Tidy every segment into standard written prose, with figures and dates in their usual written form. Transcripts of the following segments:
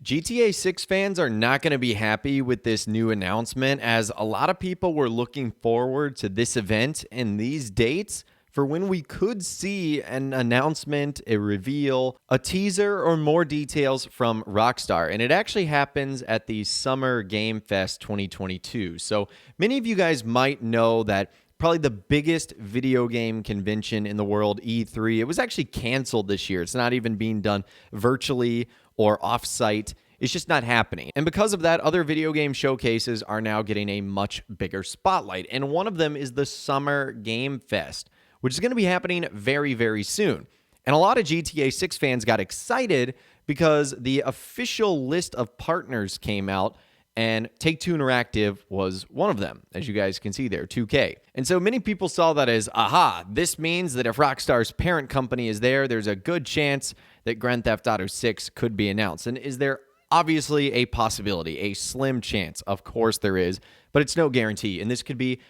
GTA 6 fans are not going to be happy with this new announcement, as a lot of people were looking forward to this event and these dates for when we could see an announcement, a reveal, a teaser, or more details from Rockstar. And it actually happens at the Summer Game Fest 2022. So many of you guys might know that probably the biggest video game convention in the world, E3, it was actually canceled this year. It's not even being done virtually or offsite. It's just not happening. And because of that, other video game showcases are now getting a much bigger spotlight. And one of them is the Summer Game Fest, which is going to be happening very, very soon. And a lot of GTA 6 fans got excited because the official list of partners came out, and Take-Two Interactive was one of them, as you guys can see there, 2K. And so many people saw that as, aha, this means that if Rockstar's parent company is there, there's a good chance that Grand Theft Auto 6 could be announced. And is there obviously a possibility, a slim chance? Of course there is, but it's no guarantee. And this could be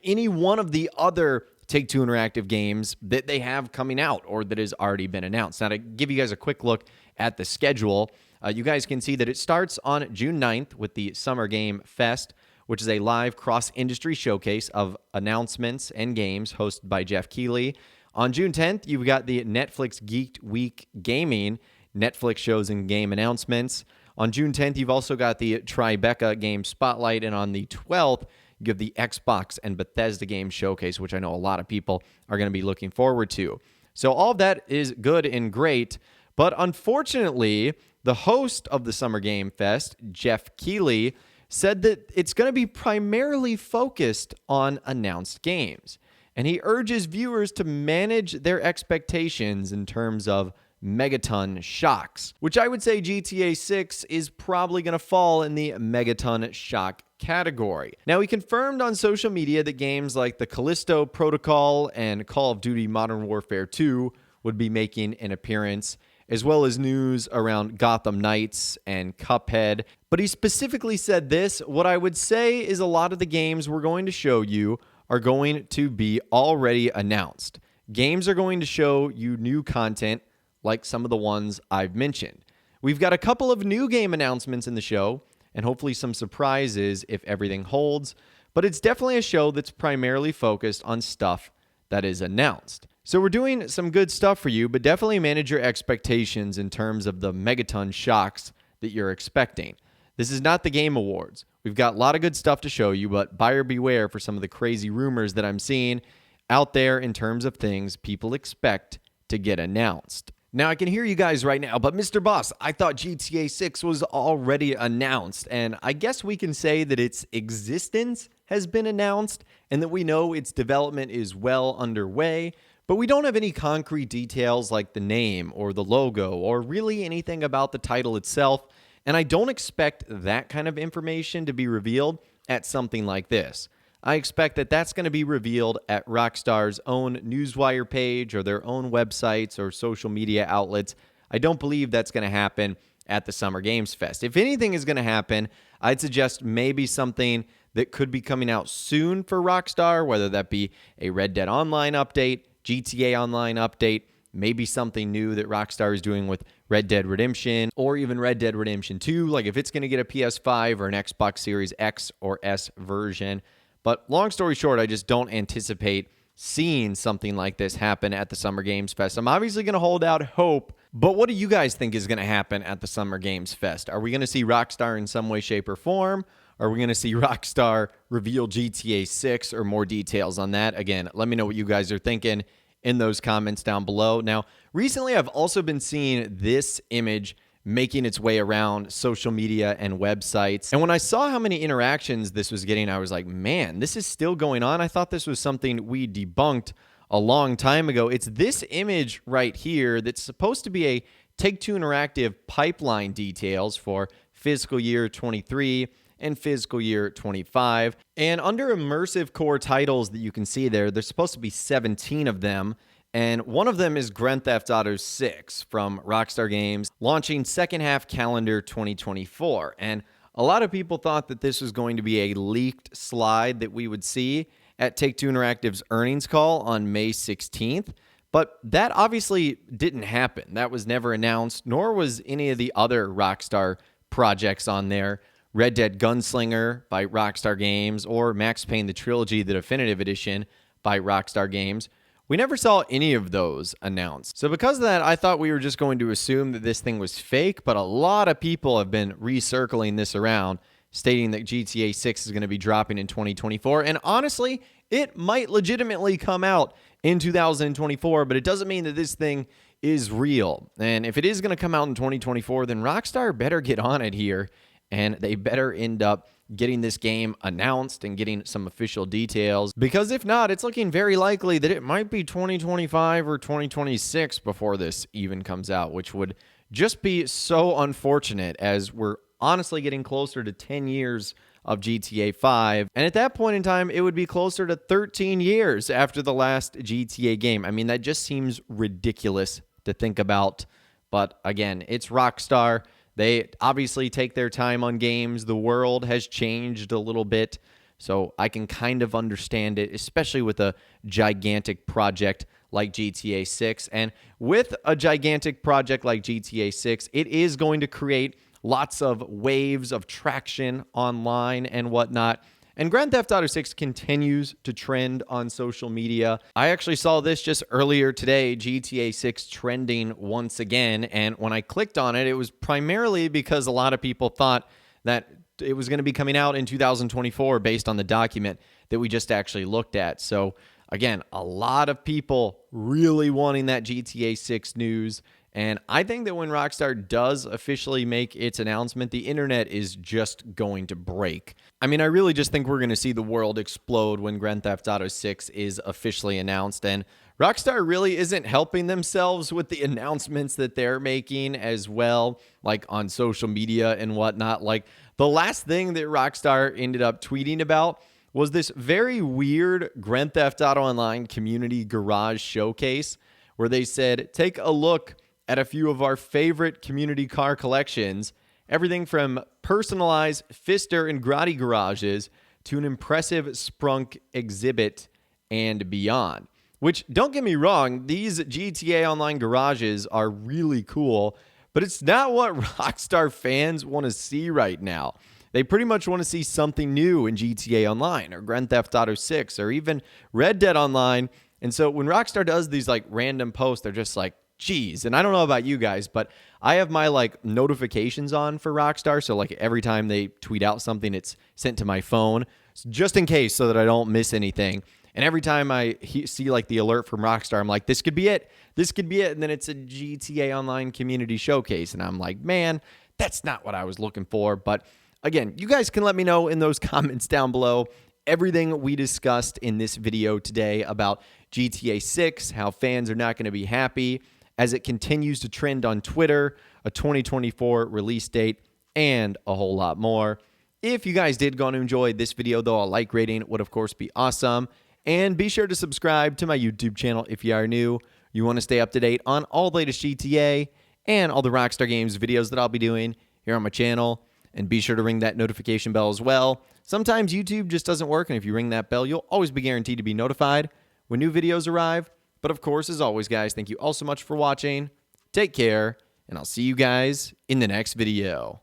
any one of the other Take-Two Interactive games that they have coming out or that has already been announced. Now, to give you guys a quick look at the schedule, you guys can see that it starts on June 9th with the Summer Game Fest, which is a live cross-industry showcase of announcements and games hosted by Jeff Keighley. On June 10th, you've got the Netflix Geek Week Gaming, Netflix shows and game announcements. On June 10th, you've also got the Tribeca Game Spotlight, and on the 12th, you have the Xbox and Bethesda Game Showcase, which I know a lot of people are going to be looking forward to. So all of that is good and great, but unfortunately, the host of the Summer Game Fest, Jeff Keighley, said that it's going to be primarily focused on announced games. And he urges viewers to manage their expectations in terms of megaton shocks, which I would say GTA 6 is probably going to fall in the megaton shock category. Now, he confirmed on social media that games like the Callisto Protocol and Call of Duty Modern Warfare 2 would be making an appearance, as well as news around Gotham Knights and Cuphead. But he specifically said this: what I would say is a lot of the games we're going to show you are going to be already announced. Games are going to show you new content like some of the ones I've mentioned. We've got a couple of new game announcements in the show, and hopefully some surprises if everything holds, but it's definitely a show that's primarily focused on stuff that is announced. So we're doing some good stuff for you, but definitely manage your expectations in terms of the megaton shocks that you're expecting. This is not the Game Awards. We've got a lot of good stuff to show you, but buyer beware for some of the crazy rumors that I'm seeing out there in terms of things people expect to get announced. Now, I can hear you guys right now, but Mr. Boss, I thought GTA 6 was already announced, and I guess we can say that its existence has been announced and that we know its development is well underway, but we don't have any concrete details like the name or the logo or really anything about the title itself, and I don't expect that kind of information to be revealed at something like this. I expect that that's going to be revealed at Rockstar's own Newswire page or their own websites or social media outlets. I don't believe that's going to happen at the Summer Games Fest. If anything is going to happen, I'd suggest maybe something that could be coming out soon for Rockstar, whether that be a Red Dead Online update, GTA Online update, maybe something new that Rockstar is doing with Red Dead Redemption, or even Red Dead Redemption 2, like if it's going to get a PS5 or an Xbox Series X or S version. But long story short, I just don't anticipate seeing something like this happen at the Summer Games Fest. I'm obviously going to hold out hope, but what do you guys think is going to happen at the Summer Games Fest? Are we going to see Rockstar in some way, shape, or form? Are we going to see Rockstar reveal GTA 6 or more details on that? Again, let me know what you guys are thinking in those comments down below. Now, recently I've also been seeing this image making its way around social media and websites. And when I saw how many interactions this was getting, I was like, man, this is still going on. I thought this was something we debunked a long time ago. It's this image right here that's supposed to be a Take-Two Interactive pipeline details for fiscal year 23 and fiscal year 25. And under immersive core titles that you can see there, there's supposed to be 17 of them. And one of them is Grand Theft Auto 6 from Rockstar Games, launching second half calendar 2024. And a lot of people thought that this was going to be a leaked slide that we would see at Take-Two Interactive's earnings call on May 16th. But that obviously didn't happen. That was never announced, nor was any of the other Rockstar projects on there. Red Dead Gunslinger by Rockstar Games, or Max Payne the Trilogy, the Definitive Edition by Rockstar Games. We never saw any of those announced. So because of that, I thought we were just going to assume that this thing was fake, but a lot of people have been recircling this around, stating that GTA 6 is going to be dropping in 2024. And honestly, it might legitimately come out in 2024, but it doesn't mean that this thing is real. And if it is going to come out in 2024, then Rockstar better get on it here, and they better end up getting this game announced and getting some official details, because if not, it's looking very likely that it might be 2025 or 2026 before this even comes out, which would just be so unfortunate, as we're honestly getting closer to 10 years of GTA 5. And at that point in time, it would be closer to 13 years after the last GTA game. I mean, that just seems ridiculous to think about. But again, it's Rockstar. They obviously take their time on games. The world has changed a little bit, so I can kind of understand it, especially with a gigantic project like GTA 6. And with a gigantic project like GTA 6, it is going to create lots of waves of traction online and whatnot. And Grand Theft Auto 6 continues to trend on social media. I actually saw this just earlier today, GTA 6 trending once again. And when I clicked on it, it was primarily because a lot of people thought that it was going to be coming out in 2024 based on the document that we just actually looked at. So again, a lot of people really wanting that GTA 6 news. And I think that when Rockstar does officially make its announcement, the internet is just going to break. I mean, I really just think we're going to see the world explode when Grand Theft Auto 6 is officially announced. And Rockstar really isn't helping themselves with the announcements that they're making as well, like on social media and whatnot. Like, the last thing that Rockstar ended up tweeting about was this very weird Grand Theft Auto Online community garage showcase, where they said, take a look at a few of our favorite community car collections, everything from personalized Pfister and Grotti garages to an impressive Sprunk exhibit and beyond. Which, don't get me wrong, these GTA Online garages are really cool, but it's not what Rockstar fans want to see right now. They pretty much want to see something new in GTA Online or Grand Theft Auto 6 or even Red Dead Online. And so when Rockstar does these like random posts, they're just like, geez. And I don't know about you guys, but I have my like notifications on for Rockstar. So like every time they tweet out something, it's sent to my phone just in case, so that I don't miss anything. And every time I see like the alert from Rockstar, I'm like, this could be it. This could be it. And then it's a GTA Online community showcase. And I'm like, man, that's not what I was looking for. But again, you guys can let me know in those comments down below everything we discussed in this video today about GTA 6, how fans are not going to be happy as it continues to trend on Twitter, a 2024 release date, and a whole lot more. If you guys did go and enjoy this video, though, a like rating would, of course, be awesome. And be sure to subscribe to my YouTube channel if you are new. You want to stay up to date on all the latest GTA and all the Rockstar Games videos that I'll be doing here on my channel. And be sure to ring that notification bell as well. Sometimes YouTube just doesn't work, and if you ring that bell, you'll always be guaranteed to be notified when new videos arrive. But of course, as always, guys, thank you all so much for watching. Take care, and I'll see you guys in the next video.